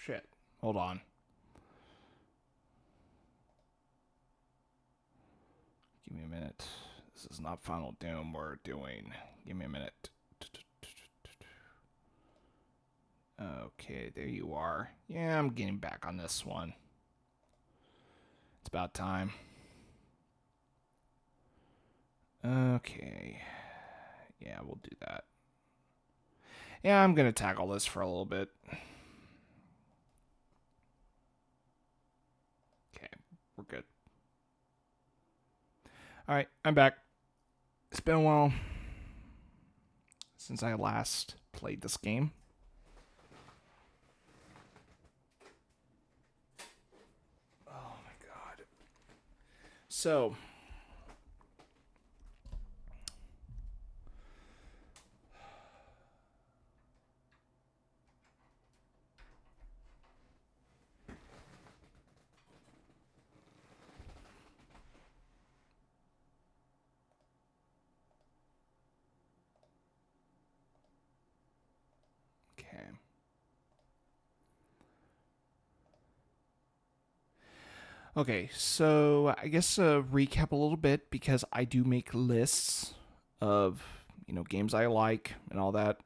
shit. Hold on. Give me a minute. This is not Final Doom we're doing. Give me a minute. Okay, there you are. Yeah, I'm getting back on this one. It's about time. Okay. Yeah, we'll do that. Yeah, I'm going to tackle this for a little bit. Okay, we're good. Alright, I'm back. It's been a while since I last played this game. Oh my god. So, okay. Okay, so I guess recap a little bit because I do make lists of, games I like and all that.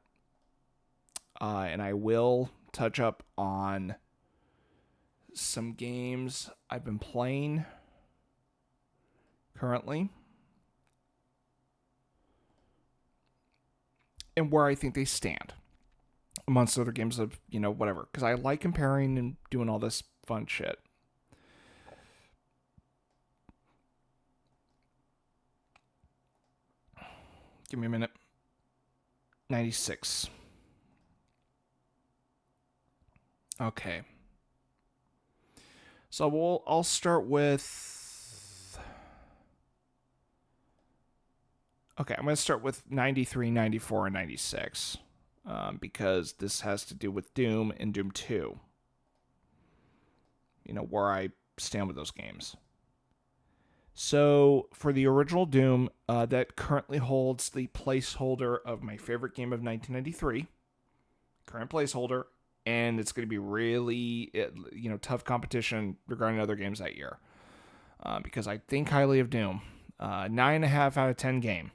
And I will touch up on some games I've been playing currently and where I think they stand amongst other games of, whatever. Because I like comparing and doing all this fun shit. Give me a minute. 96. Okay. So I'll start with... Okay, I'm going to start with 93, 94, and 96. Because this has to do with Doom and Doom 2. Where I stand with those games. So, for the original Doom, that currently holds the placeholder of my favorite game of 1993. Current placeholder. And it's going to be really, tough competition regarding other games that year. Because I think highly of Doom. 9.5 out of 10 game.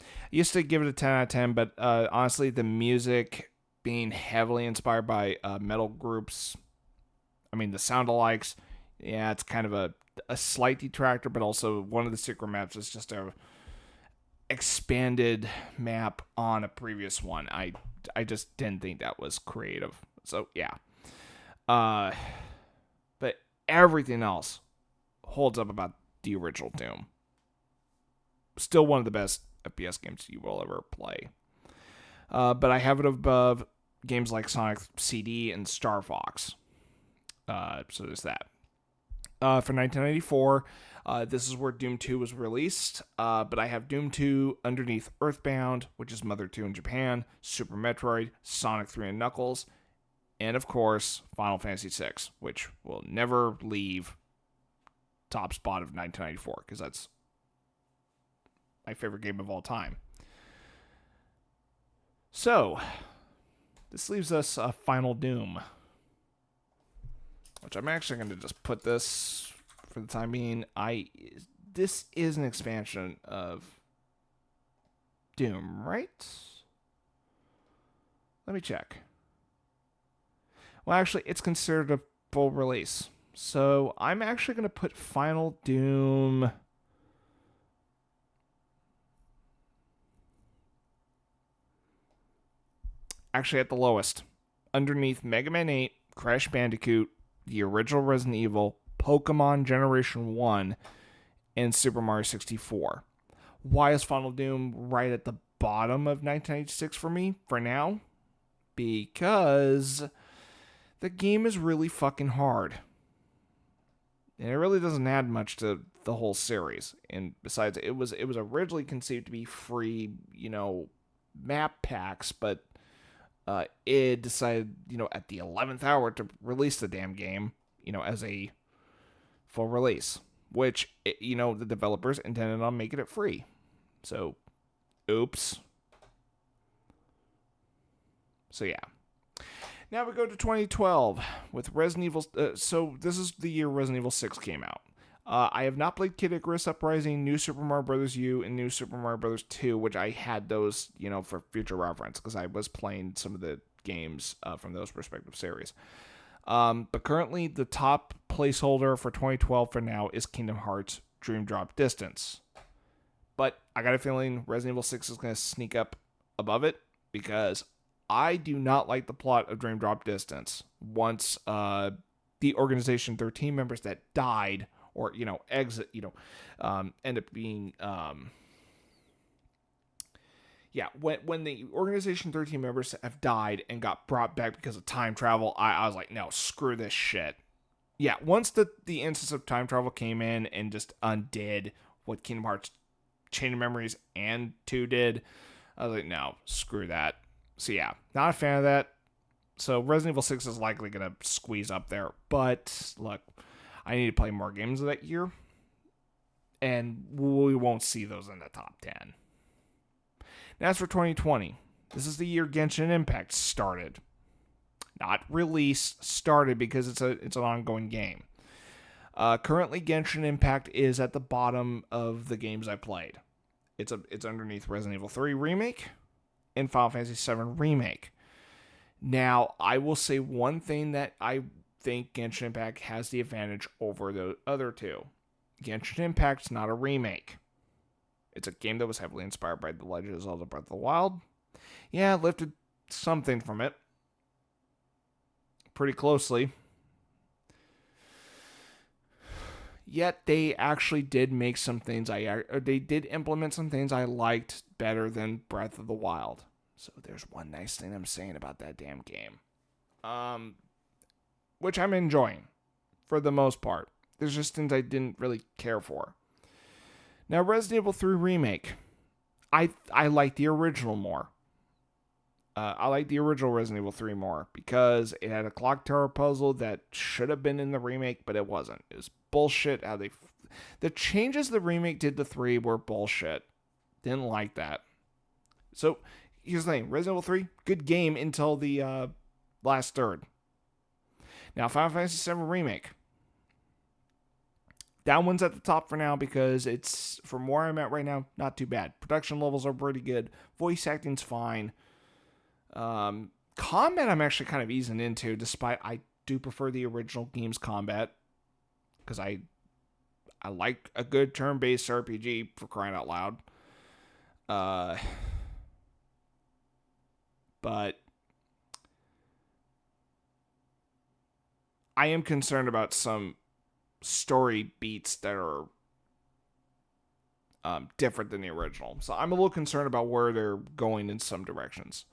I used to give it a 10 out of 10, but honestly, the music being heavily inspired by metal groups, the sound-alikes, yeah, it's kind of a slight detractor, but also one of the secret maps is just a expanded map on a previous one. I just didn't think that was creative. So, yeah. But everything else holds up about the original Doom. Still one of the best FPS games you will ever play. But I have it above games like Sonic CD and Star Fox. So there's that. For 1994, this is where Doom 2 was released. But I have Doom 2 underneath Earthbound, which is Mother 2 in Japan, Super Metroid, Sonic 3 and Knuckles, and of course, Final Fantasy 6, which will never leave top spot of 1994, because that's my favorite game of all time. So, this leaves us a Final Doom, which I'm actually going to just put this for the time being. This is an expansion of Doom, right? Let me check. Well, actually, it's considered a full release. So I'm actually going to put Final Doom... actually at the lowest. Underneath Mega Man 8, Crash Bandicoot, the original Resident Evil, Pokemon Generation 1, and Super Mario 64. Why is Final Doom right at the bottom of 1996 for me, for now? Because the game is really fucking hard. And it really doesn't add much to the whole series. And besides, it was originally conceived to be free, map packs, but it decided, at the 11th hour to release the damn game, as a full release. Which, the developers intended on making it free. So, oops. So, yeah. Now we go to 2012 with Resident Evil. So this is the year Resident Evil 6 came out. I have not played Kid Icarus Uprising, New Super Mario Bros. U, and New Super Mario Bros. 2, which I had those, for future reference because I was playing some of the games from those respective series. But currently, the top placeholder for 2012 for now is Kingdom Hearts Dream Drop Distance. But I got a feeling Resident Evil 6 is going to sneak up above it because I do not like the plot of Dream Drop Distance. Once the Organization 13 members that died or, exit, end up being... when the Organization 13 members have died and got brought back because of time travel, I was like, no, screw this shit. Yeah, once the instance of time travel came in and just undid what Kingdom Hearts Chain of Memories and 2 did, I was like, no, screw that. So yeah, not a fan of that. So Resident Evil 6 is likely going to squeeze up there. But look, I need to play more games of that year. And we won't see those in the top 10. Now, as for 2020, this is the year Genshin Impact started. Not released, started because it's an ongoing game. Currently, Genshin Impact is at the bottom of the games I played. It's underneath Resident Evil 3 Remake and Final Fantasy VII Remake. Now, I will say one thing that I think Genshin Impact has the advantage over the other two. Genshin Impact's not a remake. It's a game that was heavily inspired by The Legend of Zelda Breath of the Wild. Yeah, lifted something from it. Pretty closely. Yet they actually did make some things they did implement some things I liked better than Breath of the Wild. So there's one nice thing I'm saying about that damn game. Which I'm enjoying for the most part. There's just things I didn't really care for. Now, Resident Evil 3 Remake. I like the original more. I like the original Resident Evil 3 more because it had a clock tower puzzle that should have been in the remake, but it wasn't. It was bullshit how the changes the remake did to 3 were bullshit. Didn't like that. So, here's the thing. Resident Evil 3, good game until the last third. Now, Final Fantasy VII Remake. That one's at the top for now because it's, from where I'm at right now, not too bad. Production levels are pretty good. Voice acting's fine. Combat I'm actually kind of easing into, despite I do prefer the original game's combat. Because I like a good turn-based RPG, for crying out loud. But I am concerned about some story beats that are different than the original. So I'm a little concerned about where they're going in some directions.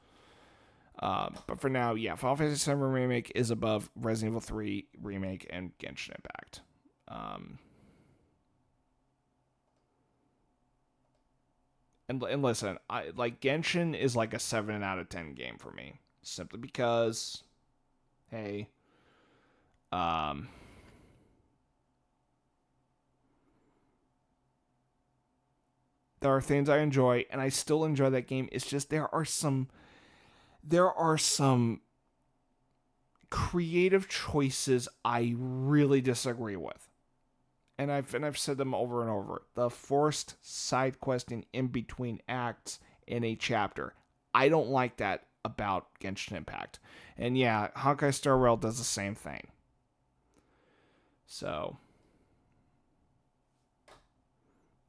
But for now, yeah, Final Fantasy VII Remake is above Resident Evil 3 Remake and Genshin Impact. And listen, Genshin is like a 7 out of 10 game for me. Simply because, hey, there are things I enjoy, and I still enjoy that game. It's just there are some creative choices I really disagree with. And I've said them over and over. The forced side questing in between acts in a chapter. I don't like that about Genshin Impact. And yeah, Honkai Star Rail does the same thing. So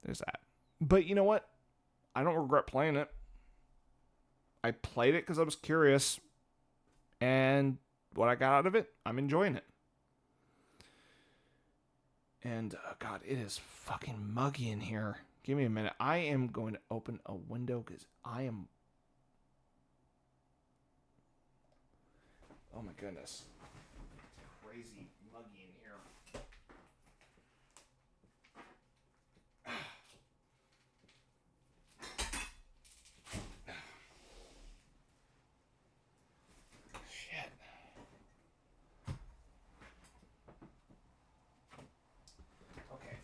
there's that. But you know what? I don't regret playing it. I played it because I was curious. And what I got out of it, I'm enjoying it. And, God, it is fucking muggy in here. Give me a minute. I am going to open a window because I am... Oh, my goodness. Crazy muggy in here. Shit. Okay.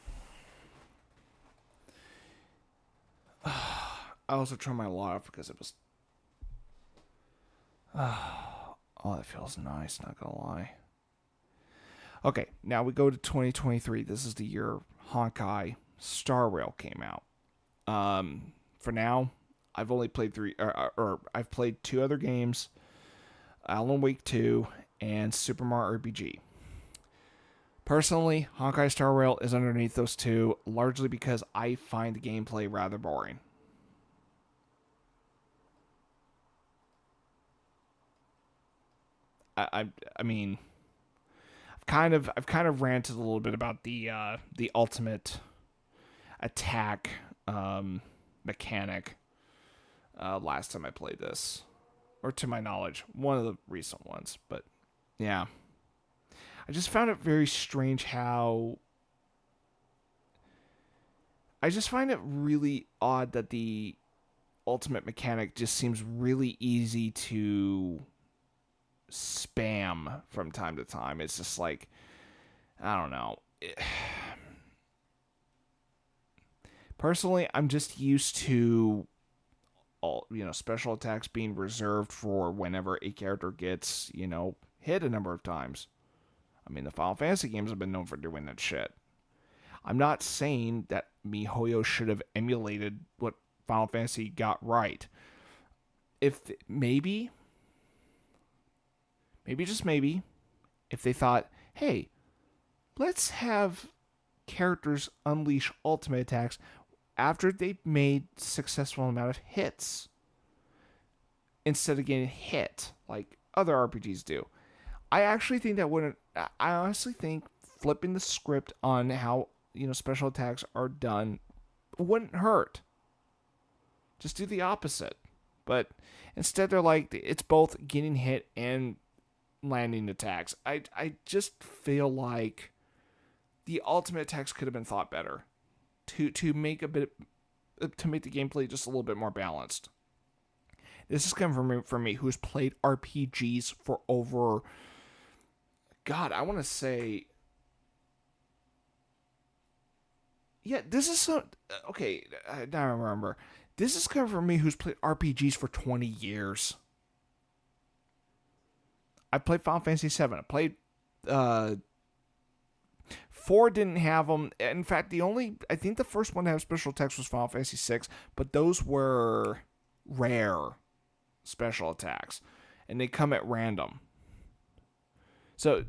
I also turned my light off because it was... Oh, that feels nice, not gonna lie. Okay, now we go to 2023. This is the year Honkai Star Rail came out. For now, I've only played or I've played two other games, Alan Wake 2 and Super Mario RPG. Personally, Honkai Star Rail is underneath those two, largely because I find the gameplay rather boring. I mean, I've kind of ranted a little bit about the ultimate attack mechanic last time I played this, or to my knowledge, one of the recent ones. But yeah, I just found it very strange how. I just find it really odd that the ultimate mechanic just seems really easy to spam from time to time. It's just like, I don't know. Personally, I'm just used to all special attacks being reserved for whenever a character gets hit a number of times. I mean, the Final Fantasy games have been known for doing that shit. I'm not saying that MiHoYo should have emulated what Final Fantasy got right. Maybe just maybe, if they thought, hey, let's have characters unleash ultimate attacks after they've made successful amount of hits, instead of getting hit like other RPGs do. I actually think that wouldn't. I honestly think flipping the script on how special attacks are done wouldn't hurt. Just do the opposite. But instead, they're like, it's both getting hit and landing attacks. I just feel like the ultimate attacks could have been thought better to make the gameplay just a little bit more balanced. This is coming from me who's played RPGs for over, God, I want to say, yeah, this is so okay. Now I remember. This is coming from me who's played RPGs for 20 years. I played Final Fantasy 7. I played 4 didn't have them. In fact, I think the first one to have special attacks was Final Fantasy 6, but those were rare special attacks, and they come at random. So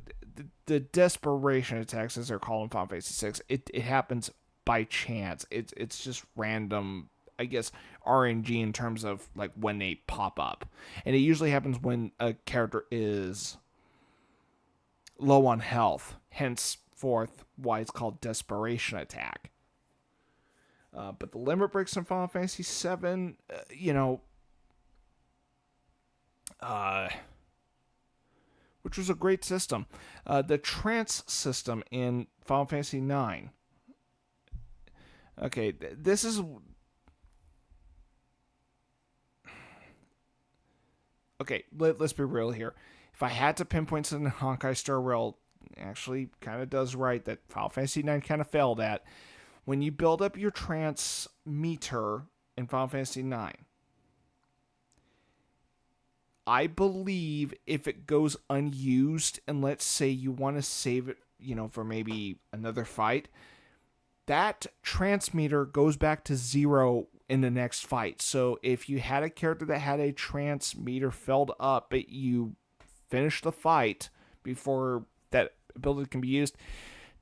the desperation attacks, as they're called in Final Fantasy 6, it happens by chance. It's just random, I guess, RNG in terms of like when they pop up. And it usually happens when a character is low on health, henceforth why it's called desperation attack. But the limit breaks in Final Fantasy VII, which was a great system. The trance system in Final Fantasy IX. Okay, this is... Okay, let's be real here. If I had to pinpoint something Honkai Star Rail actually kind of does right that Final Fantasy IX kind of failed at, when you build up your trance meter in Final Fantasy IX, I believe if it goes unused, and let's say you want to save it, for maybe another fight, that trance meter goes back to 0 in the next fight. So if you had a character that had a trance meter filled up, but you finish the fight before that ability can be used,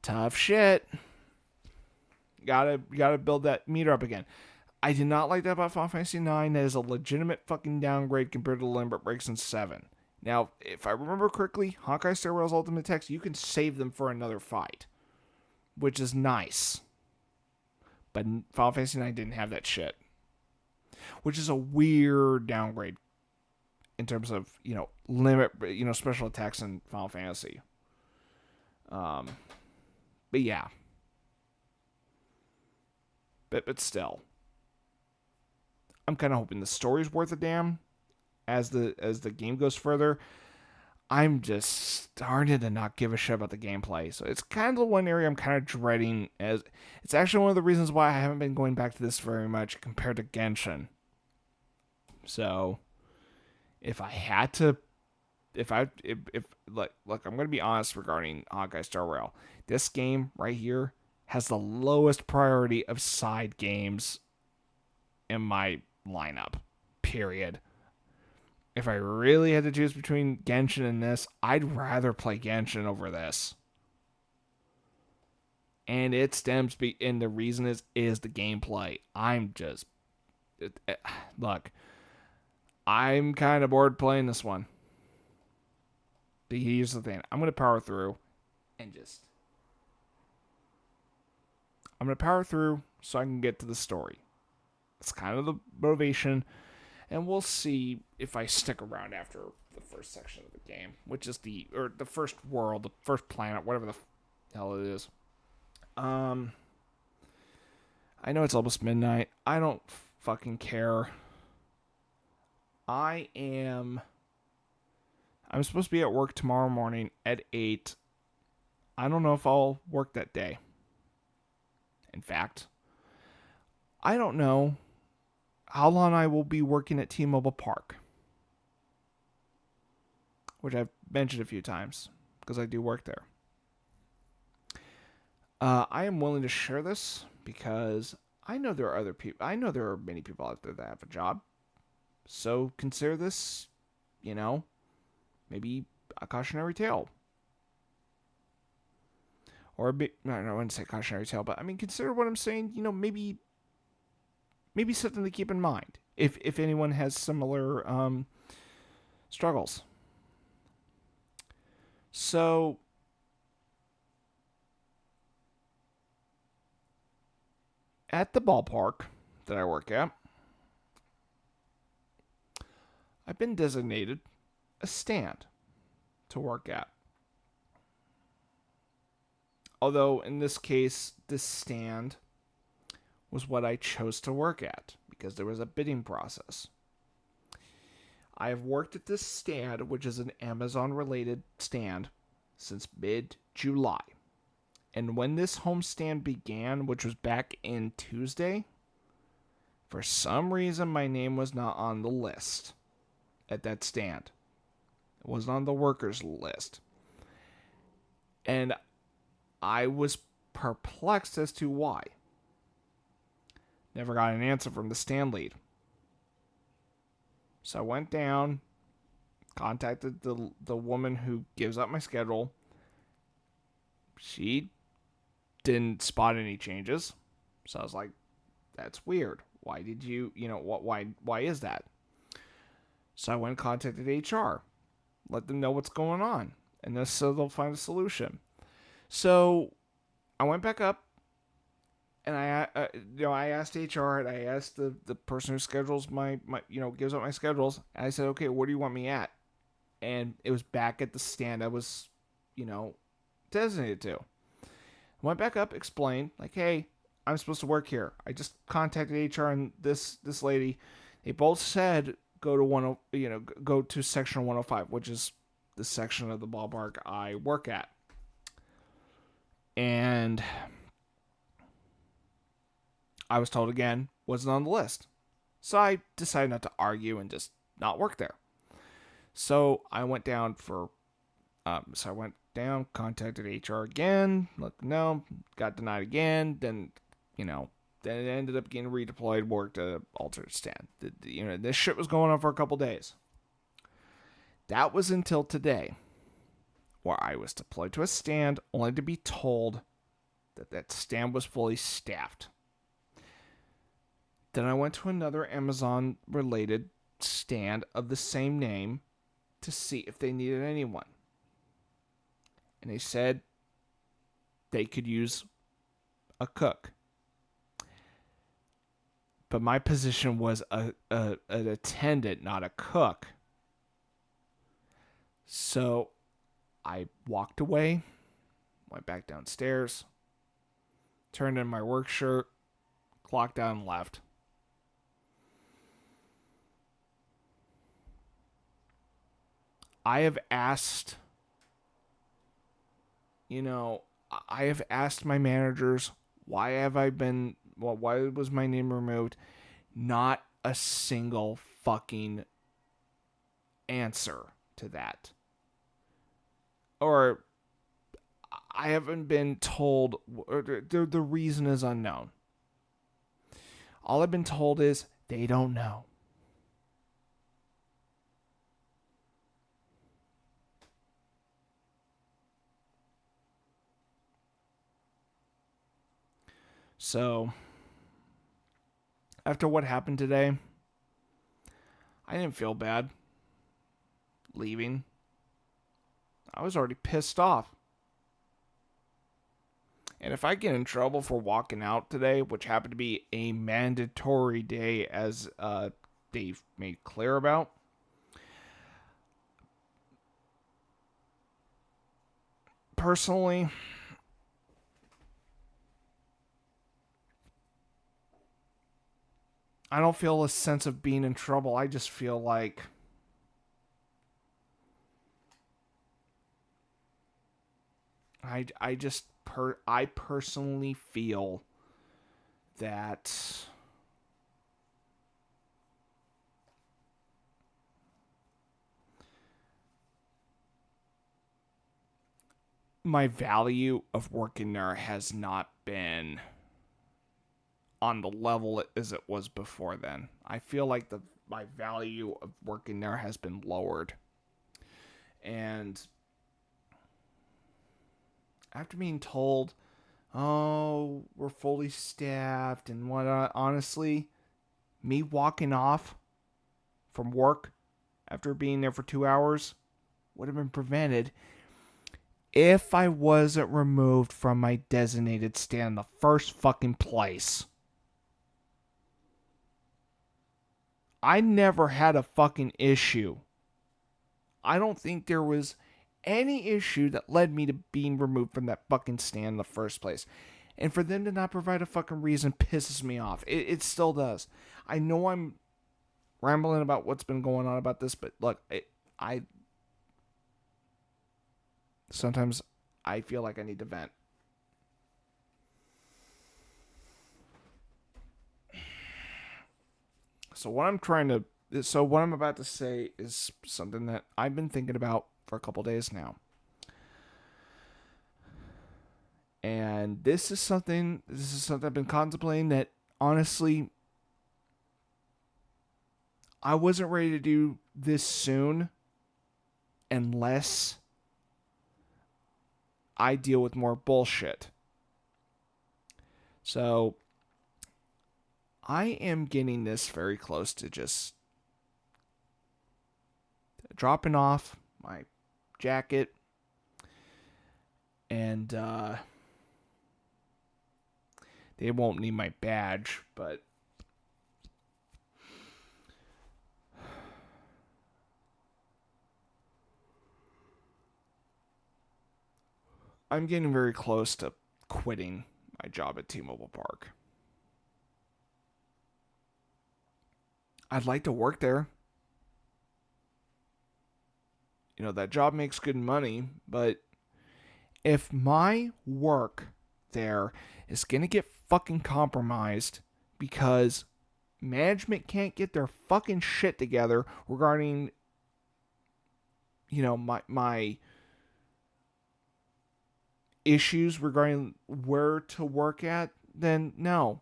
tough shit. Gotta build that meter up again. I did not like that about Final Fantasy IX. That is a legitimate fucking downgrade compared to the limit breaks in 7. Now, if I remember correctly, Honkai Star Rail's ultimate attacks, you can save them for another fight, which is nice. But Final Fantasy IX didn't have that shit, which is a weird downgrade in terms of limit special attacks in Final Fantasy. But yeah, but still, I'm kind of hoping the story's worth a damn as the game goes further. I'm just starting to not give a shit about the gameplay. So it's kind of the one area I'm kind of dreading, as it's actually one of the reasons why I haven't been going back to this very much compared to Genshin. So if I had to if look, I'm gonna be honest regarding Honkai Star Rail. This game right here has the lowest priority of side games in my lineup. Period. If I really had to choose between Genshin and this, I'd rather play Genshin over this. And it stems and the reason is the gameplay. I'm just look, I'm kind of bored playing this one. But here's the thing. I'm gonna power through so I can get to the story. It's kind of the motivation, and we'll see if I stick around after the first section of the game, which is the first world, the first planet, whatever the hell it is. Um, I know it's almost midnight. I don't fucking care. I am. I'm supposed to be at work tomorrow morning at 8. I don't know if I'll work that day. In fact, I don't know how long I will be working at T-Mobile Park, which I've mentioned a few times because I do work there. I am willing to share this because I know there are other people. I know there are many people out there that have a job. So consider this, maybe a cautionary tale. Or a bit, no, I wouldn't say cautionary tale, but I mean, consider what I'm saying. Maybe something to keep in mind if anyone has similar struggles. So, at the ballpark that I work at, I've been designated a stand to work at. Although, in this case, this stand was what I chose to work at because there was a bidding process. I have worked at this stand, which is an Amazon related stand, since mid July. And when this homestand began, which was back in Tuesday, for some reason my name was not on the list at that stand. It wasn't on the workers list. And I was perplexed as to why. Never got an answer from the stand lead. So I went down, contacted the woman who gives up my schedule. She didn't spot any changes. So I was like, that's weird. Why did you, why is that? So I went and contacted HR. Let them know what's going on. And this, so they'll find a solution. So I went back up and I asked HR and I asked the person who schedules my gives up my schedules. And I said, okay, where do you want me at? And it was back at the stand I was, designated to. I went back up, explained, like, hey, I'm supposed to work here. I just contacted HR and this lady. They both said go to section 105, which is the section of the ballpark I work at. And I was told again, wasn't on the list. So I decided not to argue and just not work there. So I went down contacted HR again. Look, no, got denied again. Then it ended up getting redeployed, worked at an alternate stand. This shit was going on for a couple days. That was until today, where I was deployed to a stand only to be told that stand was fully staffed. Then I went to another Amazon-related stand of the same name to see if they needed anyone. And they said they could use a cook. But my position was an attendant, not a cook. So I walked away, went back downstairs, turned in my work shirt, clocked out and left. I have asked my managers, why was my name removed? Not a single fucking answer to that. or I haven't been told, or the reason is unknown. All I've been told is they don't know. So, after what happened today, I didn't feel bad leaving. I was already pissed off. And if I get in trouble for walking out today, which happened to be a mandatory day as they've made clear about, personally, I don't feel a sense of being in trouble. I just feel like I personally feel that my value of working there has not been on the level as it was before then. I feel like my value of working there has been lowered. And after being told, "Oh, we're fully staffed," and what, honestly, me walking off from work after being there for 2 hours would have been prevented if I wasn't removed from my designated stand in the first fucking place. I never had a fucking issue. I don't think there was any issue that led me to being removed from that fucking stand in the first place. And for them to not provide a fucking reason pisses me off. It still does. I know I'm rambling about what's been going on about this, but look, I sometimes I feel like I need to vent. So what I'm about to say is something that I've been thinking about for a couple days now. And this is something I've been contemplating that honestly I wasn't ready to do this soon unless I deal with more bullshit. So I am getting this very close to just dropping off my jacket and they won't need my badge, but I'm getting very close to quitting my job at T-Mobile Park. I'd like to work there. You know, that job makes good money, but if my work there is going to get fucking compromised because management can't get their fucking shit together regarding, you know, my issues regarding where to work at, then no.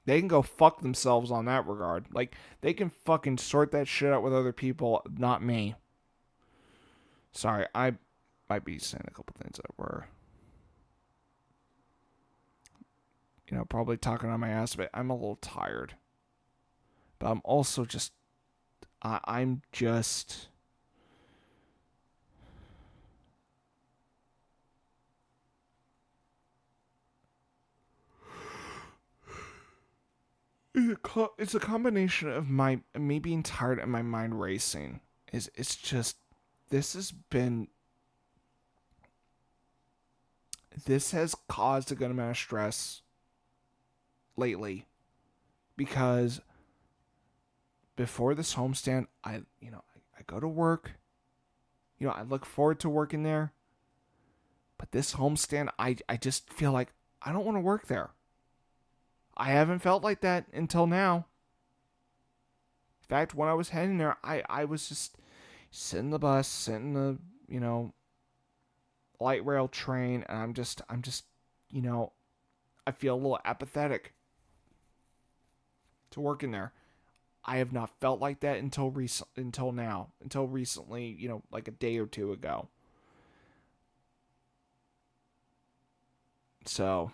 They can go fuck themselves on that regard. Like, they can fucking sort that shit out with other people, not me. Sorry, I might be saying a couple things that were, you know, probably talking on my ass, but I'm a little tired. But I'm also just, I'm just, it's a combination of me being tired and my mind racing. It's just, this has been, this has caused a good amount of stress lately because before this homestand, I go to work, I look forward to working there, but this homestand, I just feel like I don't want to work there. I haven't felt like that until now. fact, when I was heading there, I was just sitting in the bus, sitting in the, light rail train, and I'm just, you know, I feel a little apathetic to working there. I have not felt like that until recently, like a day or two ago. So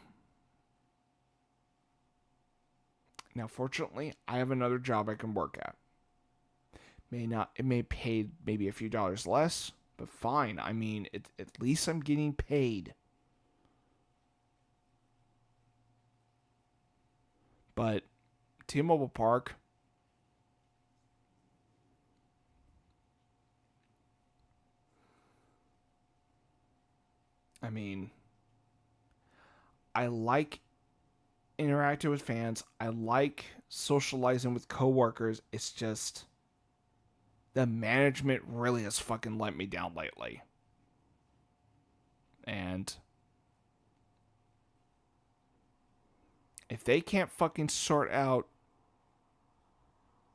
now, fortunately, I have another job I can work at. It may pay maybe a few dollars less, but fine. I mean, at least I'm getting paid. But T-Mobile Park, I mean, I like interacting with fans. I like socializing with coworkers. It's just the management really has fucking let me down lately. And if they can't fucking sort out,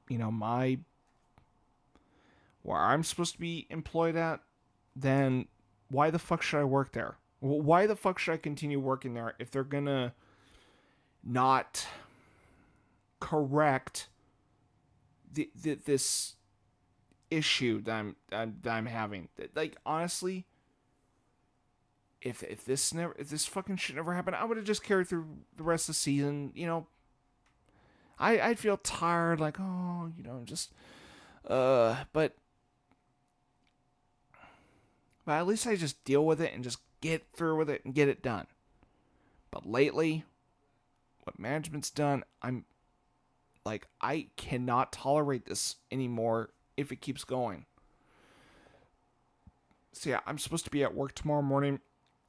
my where I'm supposed to be employed at, then why the fuck should I work there? Why the fuck should I continue working there if they're gonna not correct this issue that I'm having? Like, honestly, if this fucking shit never happened, I would have just carried through the rest of the season. I'd feel tired, like, oh, just but at least I just deal with it and just get through with it and get it done. But lately, what management's done, I'm like, I cannot tolerate this anymore if it keeps going. So yeah, I'm supposed to be at work tomorrow morning.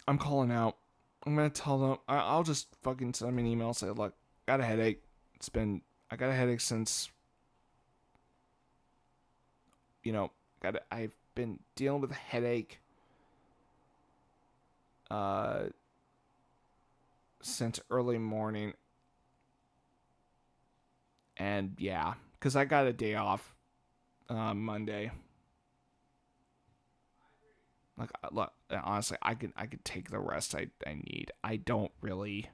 I'm calling out. I'm gonna tell them. I'll just fucking send them an email and say, look, got a headache. I got a headache since, I've been dealing with a headache uh since early morning. And yeah, because I got a day off Monday. Like, look, honestly, I could take the rest I need. I don't really.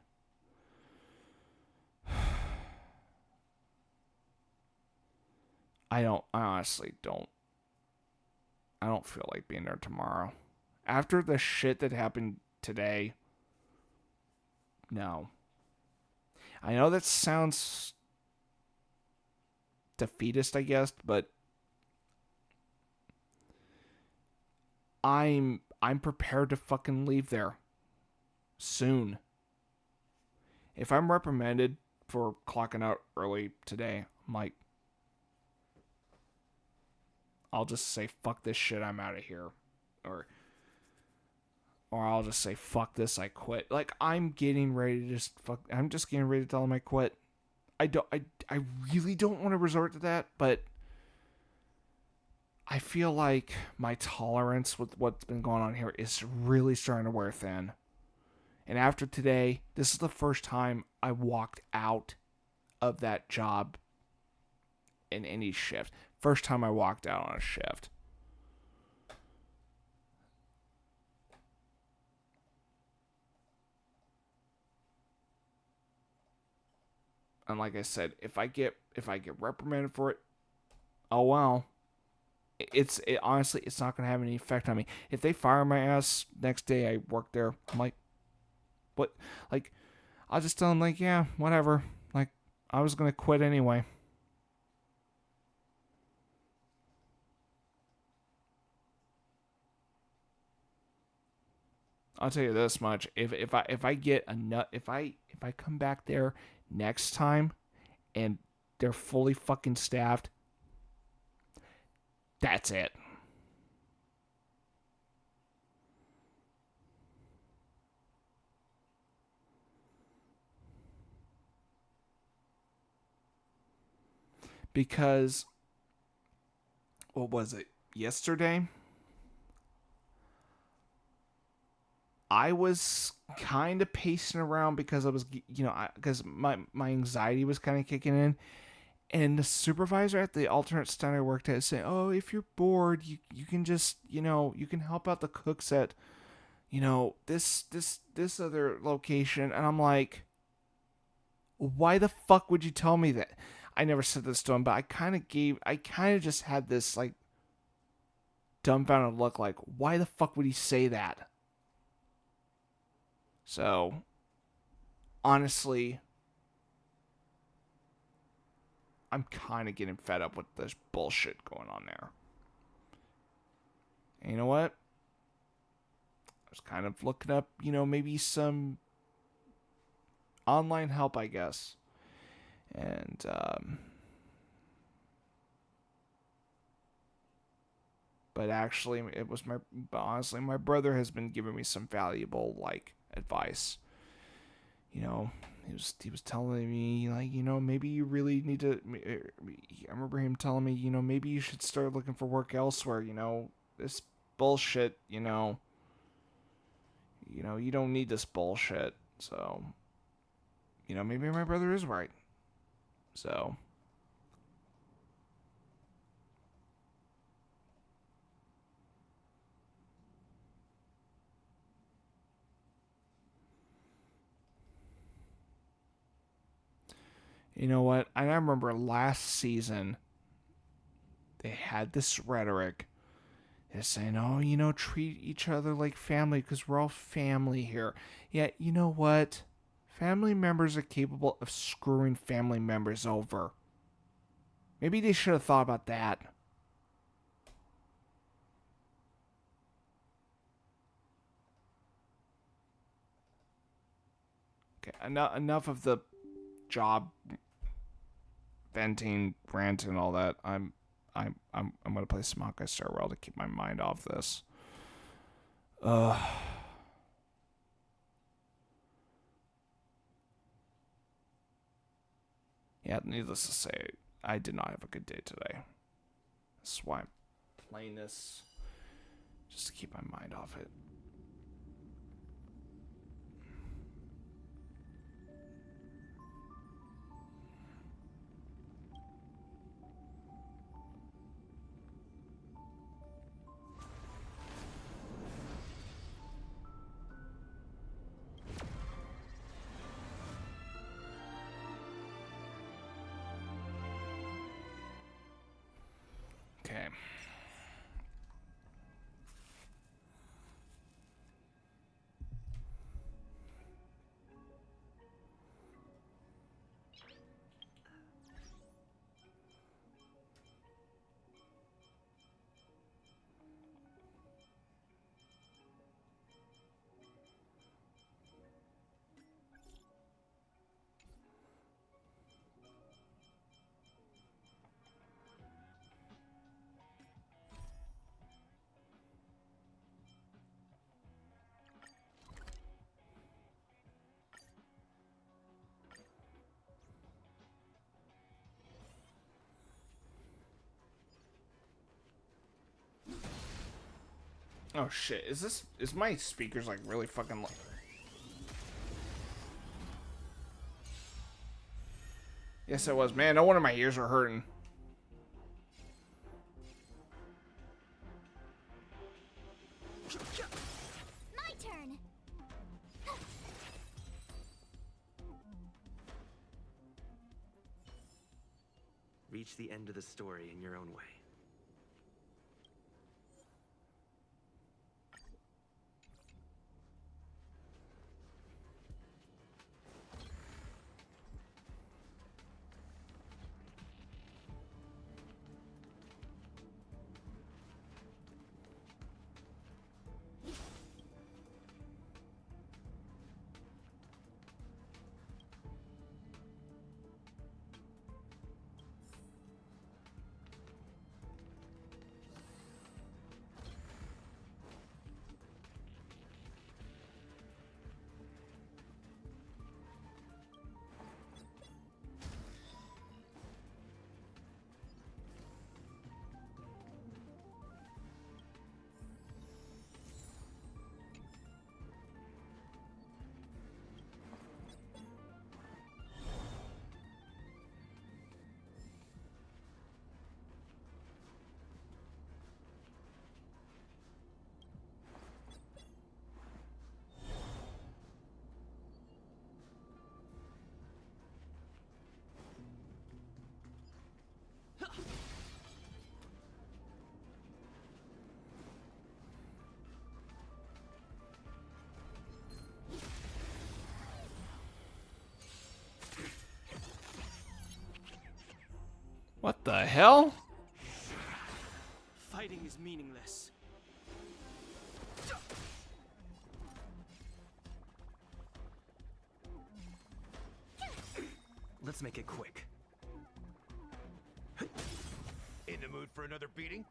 I honestly don't. I don't feel like being there tomorrow. After the shit that happened today, no. I know that sounds defeatist, I guess, but I'm prepared to fucking leave there soon. If I'm reprimanded for clocking out early today, I'm like, I'll just say fuck this shit, I'm out of here, or I'll just say fuck this, I quit. Like, I'm getting ready to just fuck. I'm just getting ready to tell them I quit. I really don't want to resort to that, but I feel like my tolerance with what's been going on here is really starting to wear thin. And after today, this is the first time I walked out of that job in any shift. First time I walked out on a shift. And like I said, if I get reprimanded for it, oh well. Honestly, it's not gonna have any effect on me. If they fire my ass next day I work there, I'm like, what? Like, I'll just tell them, like, yeah, whatever. Like, I was gonna quit anyway. I'll tell you this much: if I get a nut, if I come back there next time and they're fully fucking staffed, that's it. Because what was it? Yesterday, I was kind of pacing around because I was, because my anxiety was kind of kicking in, And the supervisor at the alternate stand I worked at said, "Oh, if you're bored, you can just, you can help out the cooks at, this other location." And I'm like, "Why the fuck would you tell me that?" I never said this to him, but I kind of just had this like dumbfounded look, like, why the fuck would he say that? So, honestly, I'm kind of getting fed up with this bullshit going on there. And you know what? I was kind of looking up, maybe some online help, I guess. And, but actually, honestly, my brother has been giving me some valuable, like, advice. He was telling me, like, maybe you really need to. I remember him telling me, maybe you should start looking for work elsewhere. This bullshit. You don't need this bullshit. So, maybe my brother is right. So, you know what? I remember last season they had this rhetoric. They're saying, "Oh, treat each other like family because we're all family here." Yet, you know what? Family members are capable of screwing family members over. Maybe they should have thought about that. Okay, enough of the job venting, rant, and all that. I'm gonna play some Honkai Star Rail to keep my mind off this. Yeah, needless to say, I did not have a good day today. That's why I'm playing this, just to keep my mind off it. Okay. Oh shit! Is my speakers like really fucking? Yes, it was. Man, no wonder my ears were hurting. My turn. Reach the end of the story in your own way. What the hell? Fighting is meaningless. Let's make it quick. In the mood for another beating?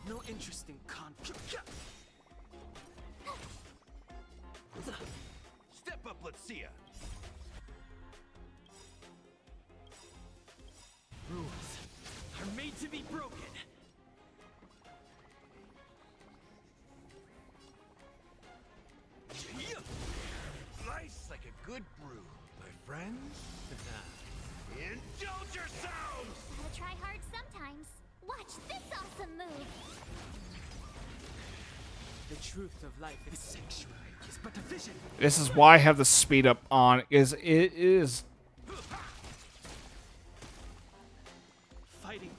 No interest in conflict. Step up, let's see ya. Rules are made to be broken. Nice like a good brew, my friends. Indulge yourselves! Gotta try hard sometimes. Watch this awesome move. The truth of life is sanctuary is but a vision. This is why I have the speed up on. It is Fighting.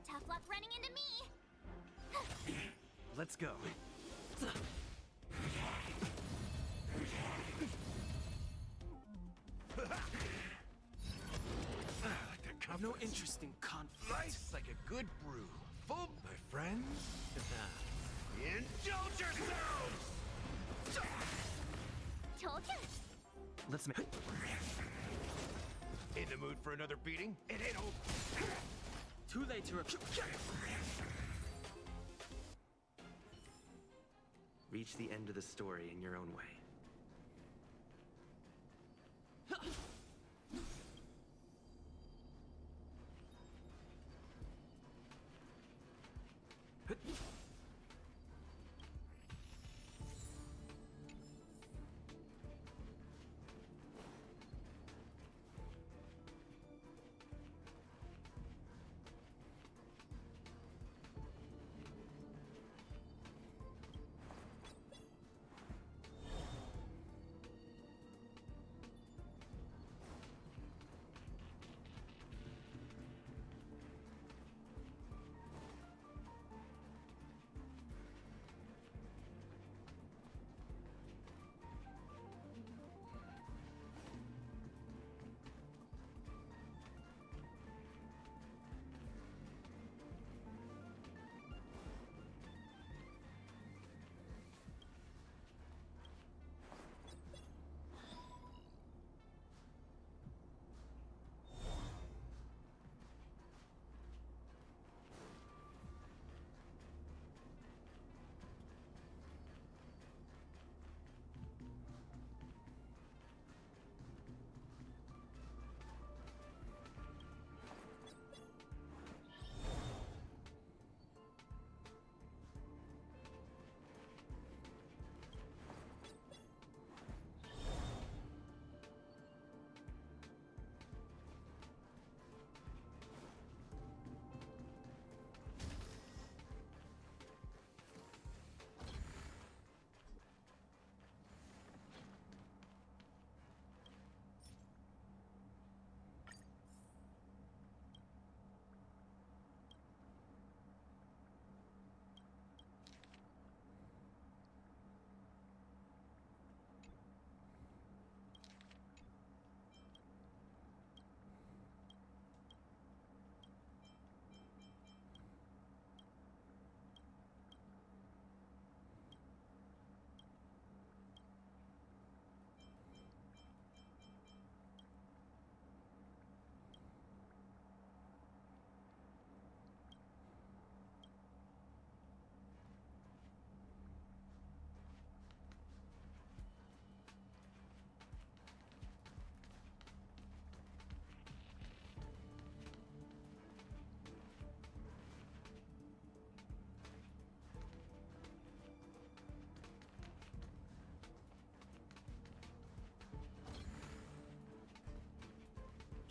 Tough luck running into me. Let's go. I've no interest in conflict. Nice like a good brew. Full, my friends. Indulge yourselves! Told ya. Let's make. In the mood for another beating? It ain't over. Too late to Reach the end of the story in your own way.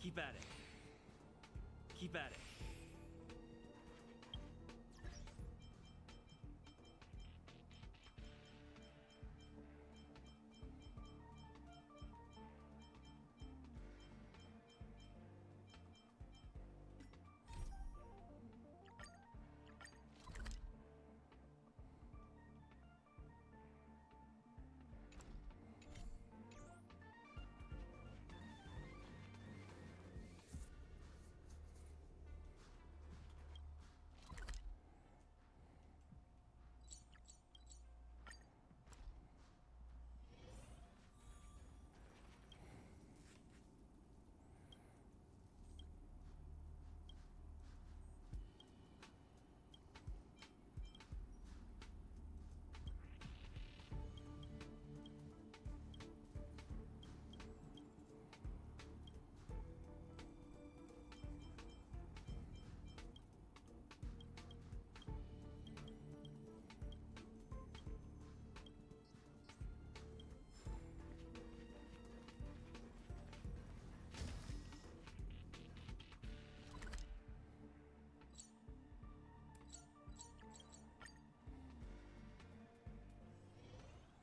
Keep at it. Keep at it.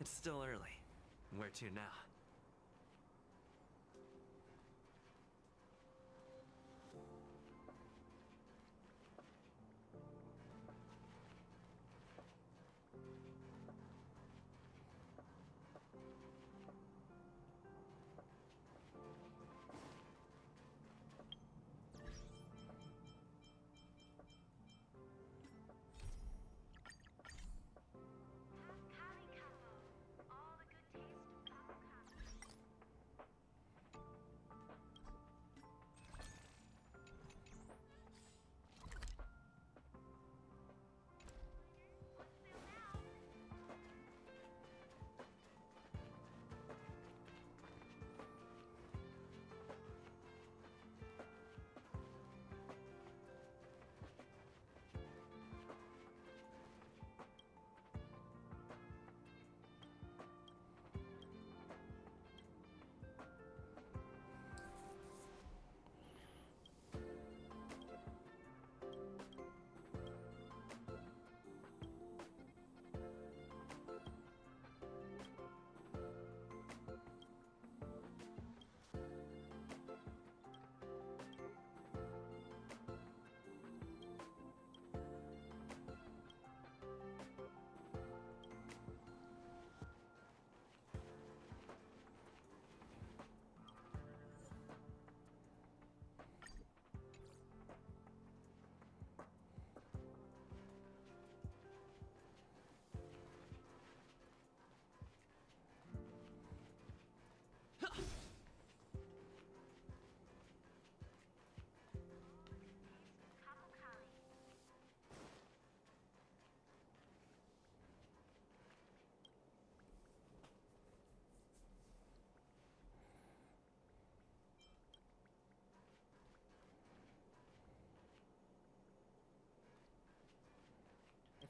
It's still early. Where to now?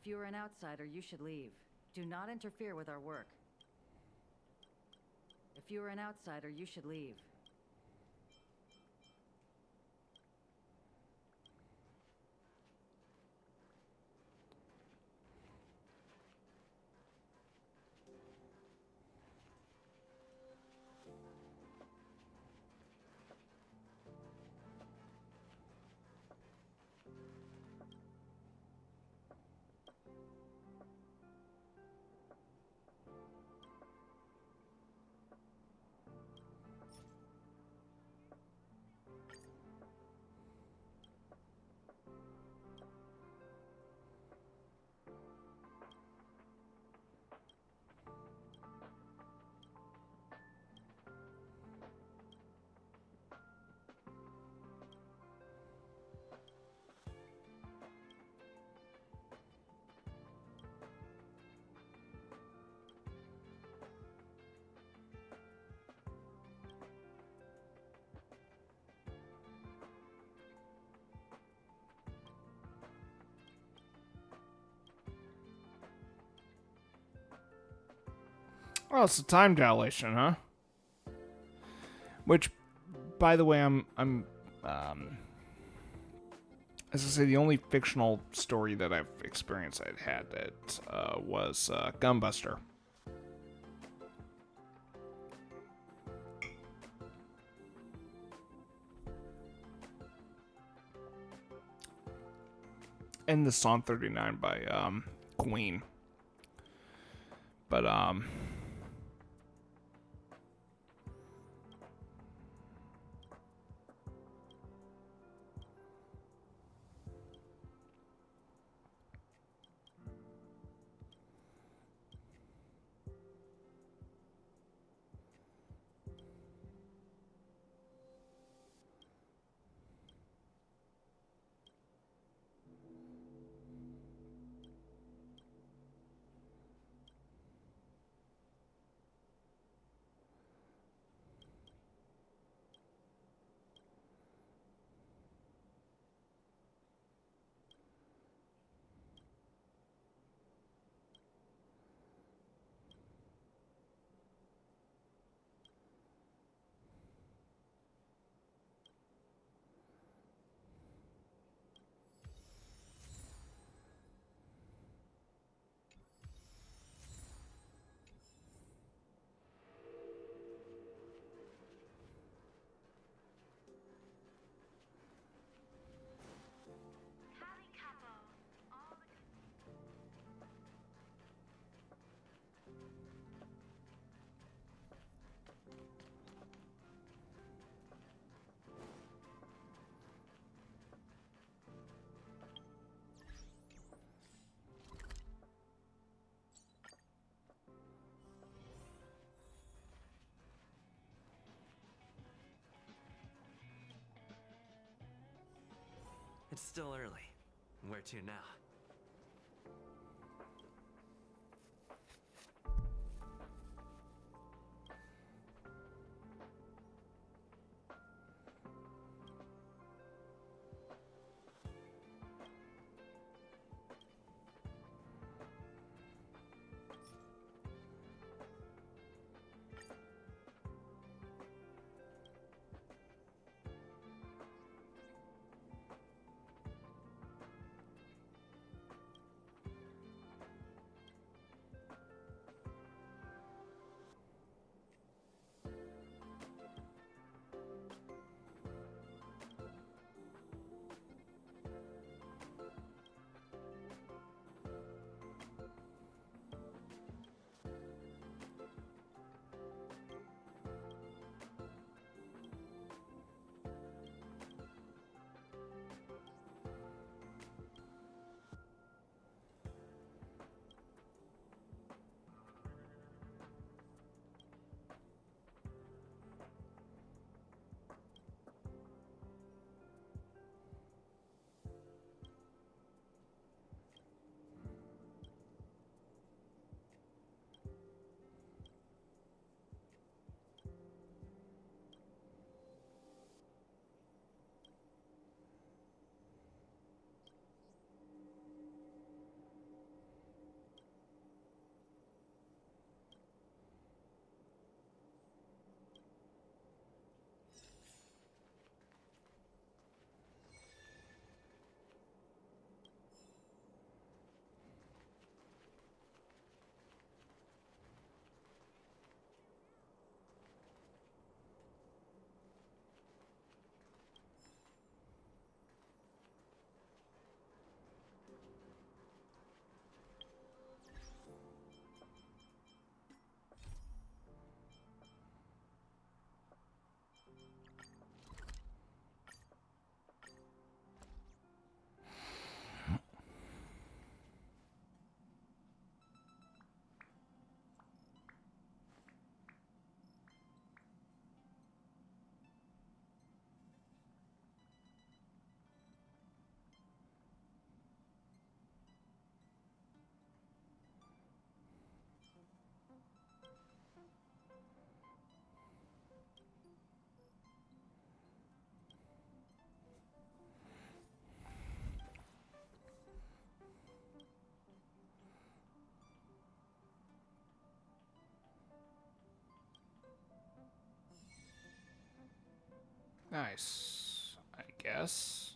If you are an outsider, you should leave. Do not interfere with our work. If you are an outsider, you should leave. Oh, it's a time dilation, huh? Which by the way, as I say, the only fictional story that I've experienced I'd had that was Gunbuster. And the Song 39 by Queen. But It's still early. Where to now? Nice, I guess.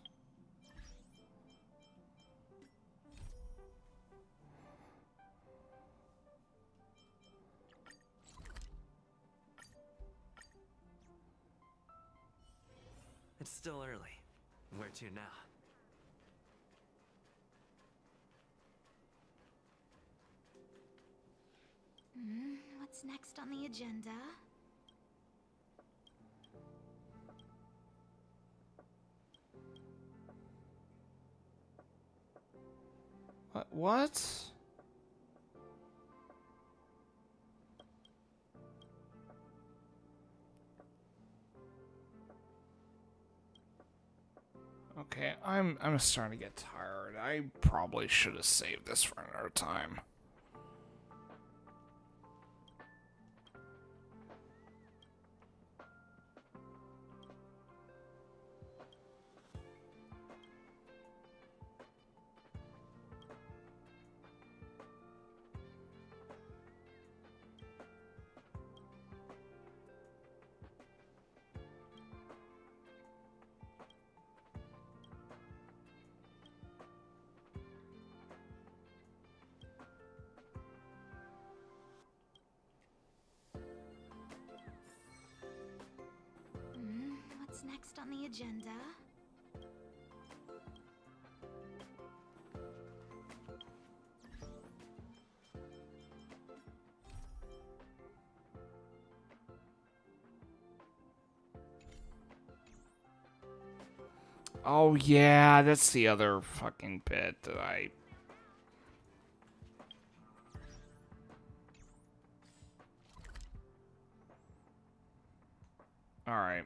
It's still early. Where to now? What's next on the agenda? What? Okay, I'm starting to get tired. I probably should have saved this for another time. What's next on the agenda? Oh yeah, that's the other fucking bit that I... Alright.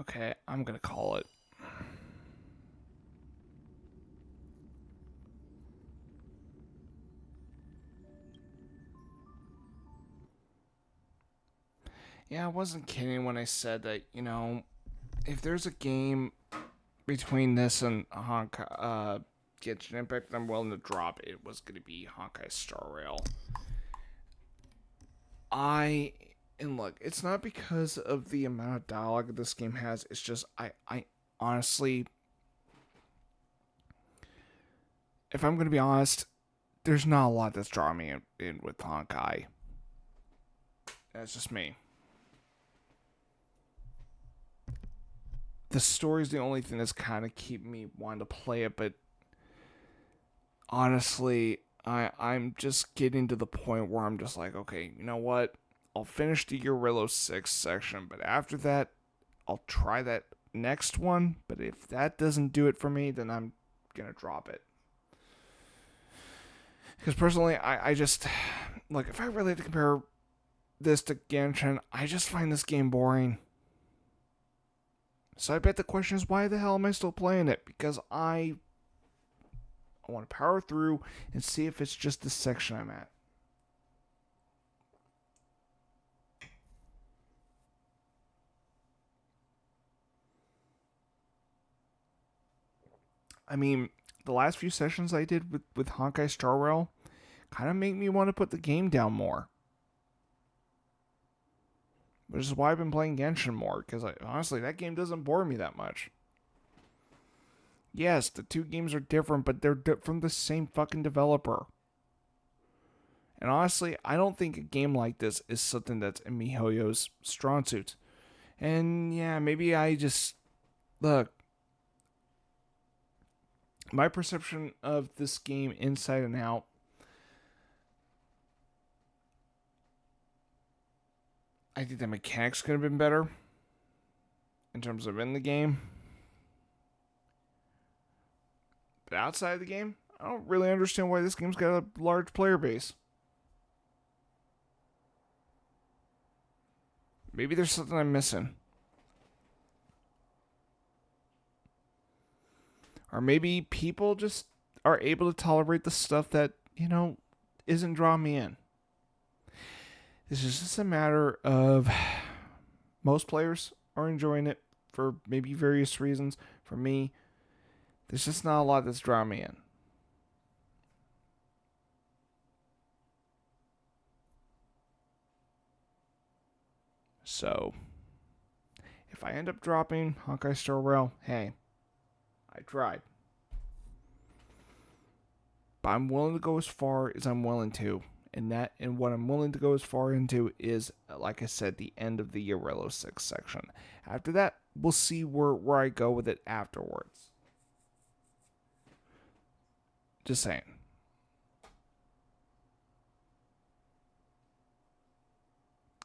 Okay, I'm gonna call it. Yeah, I wasn't kidding when I said that, you know, if there's a game between this and Honkai, Genshin Impact, I'm willing to drop it was going to be Honkai Star Rail. And look, it's not because of the amount of dialogue this game has. It's just, I honestly, if I'm going to be honest, there's not a lot that's drawing me in with Honkai. That's just me. The story's the only thing that's kind of keeping me wanting to play it, but honestly, I'm just getting to the point where I'm just like, okay, you know what? I'll finish the Eurillo 6 section, but after that, I'll try that next one. But if that doesn't do it for me, then I'm gonna drop it. Because personally, I just like, if I really had to compare this to Genshin, I just find this game boring. So I bet the question is, why the hell am I still playing it? Because I want to power through and see if it's just the section I'm at. I mean, the last few sessions I did with Honkai Star Rail kind of make me want to put the game down more. Which is why I've been playing Genshin more, because honestly, that game doesn't bore me that much. Yes, the two games are different, but they're from the same fucking developer. And honestly, I don't think a game like this is something that's in MiHoYo's strong suit. And yeah, maybe I just... Look, my perception of this game inside and out, I think the mechanics could have been better in terms of in the game. But outside of the game, I don't really understand why this game's got a large player base. Maybe there's something I'm missing. Or maybe people just are able to tolerate the stuff that, isn't drawing me in. This is just a matter of most players are enjoying it for maybe various reasons. For me, there's just not a lot that's drawing me in. So, if I end up dropping Honkai Star Rail, hey, I tried. But I'm willing to go as far as I'm willing to. And what I'm willing to go as far into is, like I said, the end of the Yorello 6 section. After that, we'll see where I go with it afterwards. Just saying.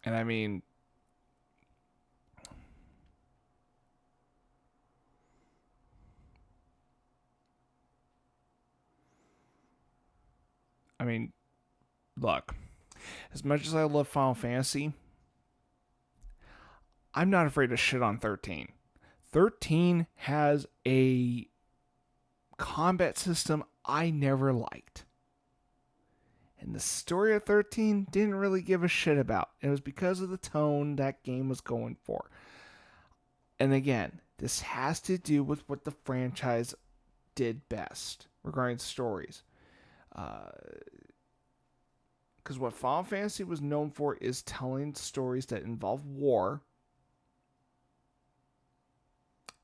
And I mean, look, as much as I love Final Fantasy, I'm not afraid to shit on 13. 13 has a combat system I never liked. And the story of 13 didn't really give a shit about. It was because of the tone that game was going for. And again, this has to do with what the franchise did best regarding stories. Because what Final Fantasy was known for is telling stories that involve war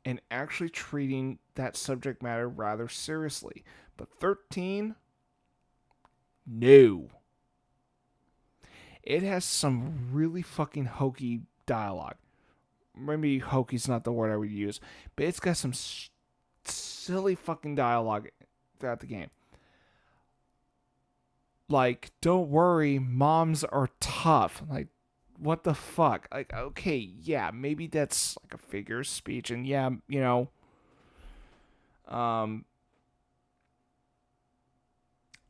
and actually treating that subject matter rather seriously. But 13, no. It has some really fucking hokey dialogue. Maybe hokey's not the word I would use, but it's got some silly fucking dialogue throughout the game. Like, don't worry, moms are tough. Like, what the fuck? Like, okay, yeah, maybe that's like a figure of speech, and yeah, I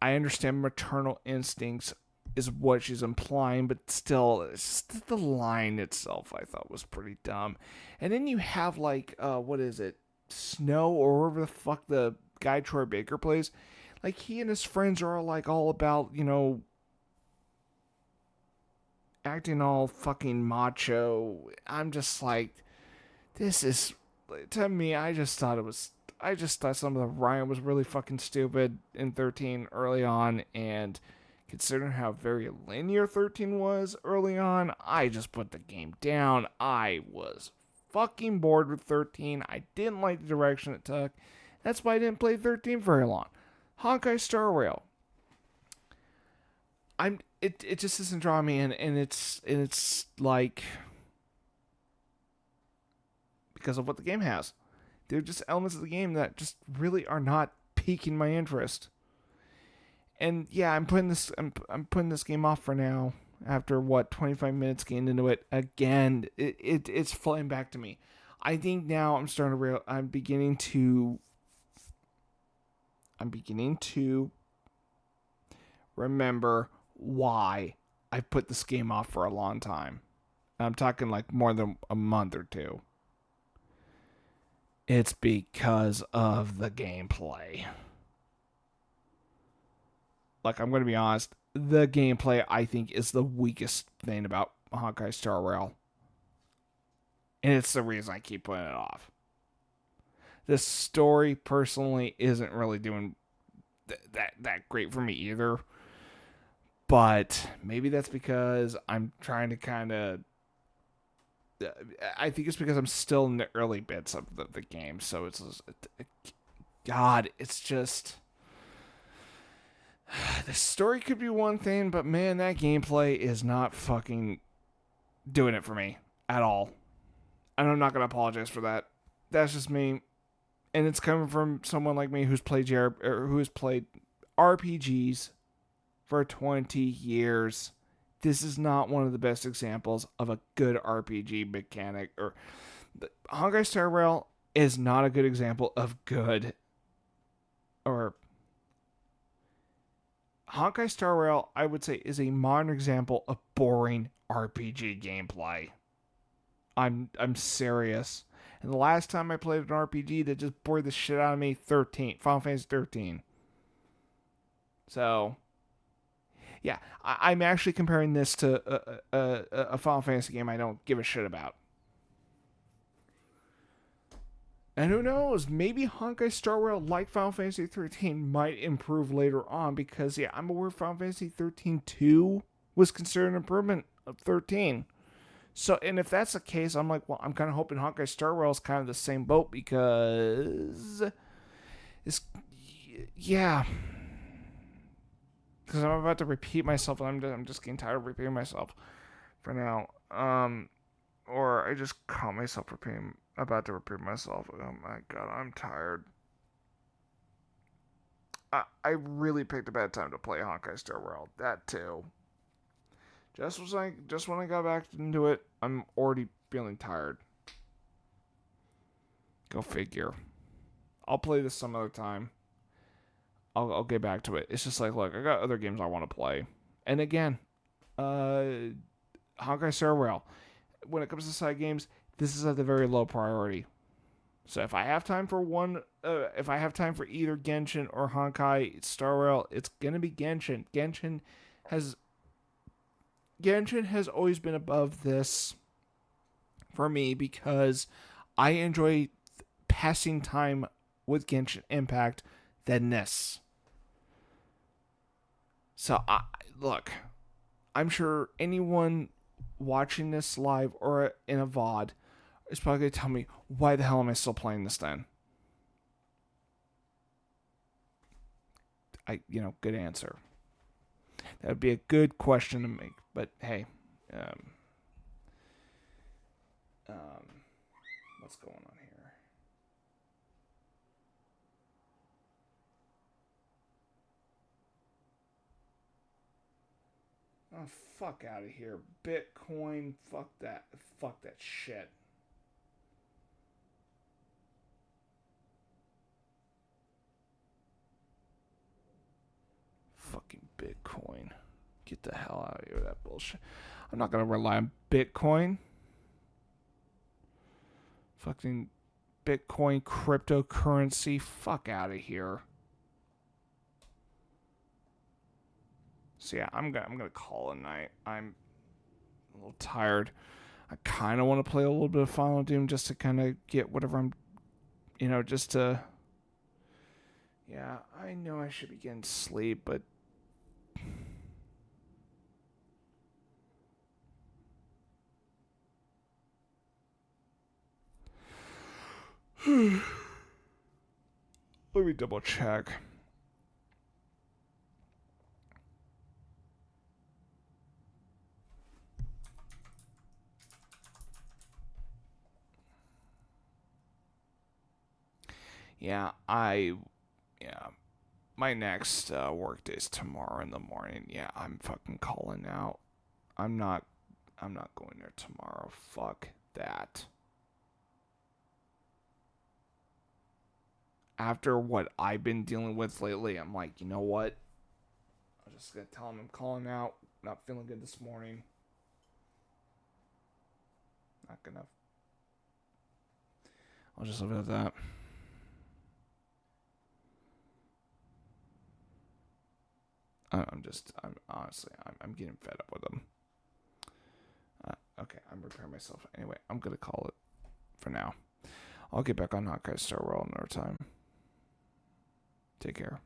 understand maternal instincts is what she's implying, but still, it's just the line itself I thought was pretty dumb. And then you have like, what is it, Snow or wherever the fuck the guy Troy Baker plays. Like, he and his friends are like all about, acting all fucking macho. I'm just like, this is, to me, I just thought some of the Ryan was really fucking stupid in 13 early on, and considering how very linear 13 was early on, I just put the game down. I was fucking bored with 13. I didn't like the direction it took. That's why I didn't play 13 very long. Honkai Star Rail. It just doesn't draw me in, and it's like, because of what the game has. There are just elements of the game that just really are not piquing my interest. And yeah, I'm putting this game off for now. After 25 minutes getting into it again, it's flooding back to me. I think now I'm beginning to remember why I put this game off for a long time. I'm talking like more than a month or two. It's because of the gameplay. Like, I'm going to be honest, the gameplay I think is the weakest thing about Honkai Star Rail. And it's the reason I keep putting it off. The story personally isn't really doing that great for me either. But maybe that's because I'm trying to kind of, I think it's because I'm still in the early bits of the game. So God, it's just, the story could be one thing, but man, that gameplay is not fucking doing it for me at all. And I'm not going to apologize for that. That's just me. And it's coming from someone like me who's played RPGs for 20 years. This is not one of the best examples of a good RPG mechanic. Honkai Star Rail is not a good example of good. Or Honkai Star Rail, I would say, is a modern example of boring RPG gameplay. I'm serious. And the last time I played an RPG that just bored the shit out of me, Final Fantasy 13. So, yeah, I'm actually comparing this to a Final Fantasy game I don't give a shit about. And who knows, maybe Honkai Star Rail, like Final Fantasy 13, might improve later on because, yeah, I'm aware Final Fantasy 13 2 was considered an improvement of 13. So, and if that's the case, I'm like, well, I'm kind of hoping Honkai Star Rail is kind of the same boat because it's, yeah. Because I'm about to repeat myself, and I'm just getting tired of repeating myself for now. Or I just caught myself about to repeat myself. Oh my god, I'm tired. I really picked a bad time to play Honkai Star Rail. That too. Just when I got back into it, I'm already feeling tired. Go figure. I'll play this some other time. I'll get back to it. It's just like, look, I got other games I want to play. And again, Honkai Star Rail. When it comes to side games, this is at the very low priority. So if I have time for if I have time for either Genshin or Honkai Star Rail, it's gonna be Genshin. Genshin has always been above this for me because I enjoy passing time with Genshin Impact than this. So look, I'm sure anyone watching this live or in a VOD is probably going to tell me, why the hell am I still playing this then? Good answer. That would be a good question to make. But hey, what's going on here? Oh, fuck out of here. Bitcoin, fuck that shit. Fucking Bitcoin. Get the hell out of here with that bullshit. I'm not going to rely on Bitcoin. Fucking Bitcoin cryptocurrency. Fuck out of here. So yeah, I'm gonna call it a night. I'm a little tired. I kind of want to play a little bit of Final Doom just to kind of get whatever I'm, just to. Yeah, I know I should be getting sleep, but. Let me double check. Yeah, my next work day is tomorrow in the morning. Yeah, I'm fucking calling out. I'm not going there tomorrow. Fuck that. After what I've been dealing with lately, I'm like, you know what? I'm just gonna tell him I'm calling out. Not feeling good this morning. Not gonna. I'll just leave it at that. I'm honestly, I'm getting fed up with them. Okay, I'm preparing myself. Anyway, I'm gonna call it for now. I'll get back on Honkai Star Rail another time. Take care.